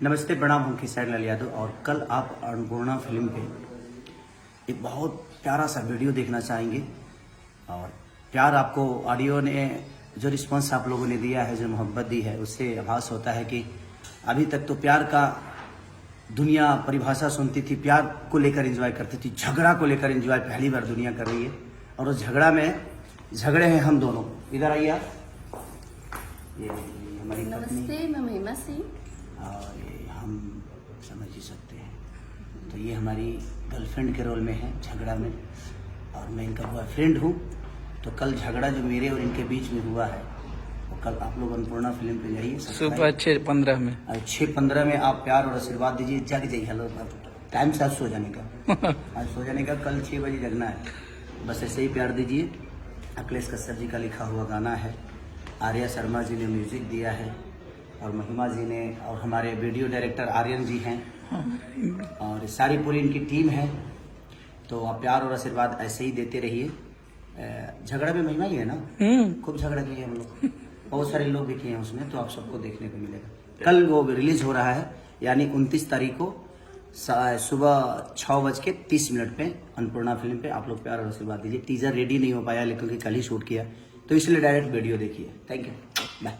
नमस्ते, प्रणाम। हम किसान लाल यादव और कल आप अन्नपूर्णा फिल्म पे एक बहुत प्यारा सा वीडियो देखना चाहेंगे। और प्यार आपको ऑडियो ने जो रिस्पांस आप लोगों ने दिया है, जो मोहब्बत दी है, उससे आभास होता है कि अभी तक तो प्यार का दुनिया परिभाषा सुनती थी, प्यार को लेकर एंजॉय करती थी, झगड़ा को लेकर एंजॉय पहली बार दुनिया कर रही है। और उस झगड़े हैं हम दोनों। इधर आइए आप। ये हमारी नमस्ते, मैं महिमा सिंह। और ये हम समझ ही सकते हैं, तो ये हमारी गर्लफ्रेंड के रोल में है झगड़ा में, और मैं इनका बॉयफ्रेंड हूँ। तो कल झगड़ा जो मेरे और इनके बीच में हुआ है, वो कल आप लोग अन्नपूर्णा फिल्म पे जाइए सुबह 6:15 में। 6:15 में आप प्यार और आशीर्वाद दीजिए। जग जाइए। हेलो, टाइम से आज सो जाने का आज सो जाने का, कल 6 बजे जगना है। बस ऐसे ही प्यार दीजिए। अखिलेश कश्यप जी का लिखा हुआ गाना है, आर्या शर्मा जी ने म्यूजिक दिया है, और महिमा जी ने, और हमारे वीडियो डायरेक्टर आर्यन जी हैं, और सारी पूरी इनकी टीम है। तो आप प्यार और आशीर्वाद ऐसे ही देते रहिए। झगड़ा में महिमा ही है ना, खूब झगड़ा किए हम लोग, बहुत सारे लोग भी किए हैं उसमें, तो आप सबको देखने को मिलेगा। कल वो रिलीज हो रहा है, यानी 29 तारीख को सुबह 6:30 पे अन्नपूर्णा फिल्म पे आप लोग प्यार और आशीर्वाद दीजिए। टीजर रेडी नहीं हो पाया, लेकिन कल ही शूट किया, तो इसलिए डायरेक्ट वीडियो देखिए। Thank you, bye.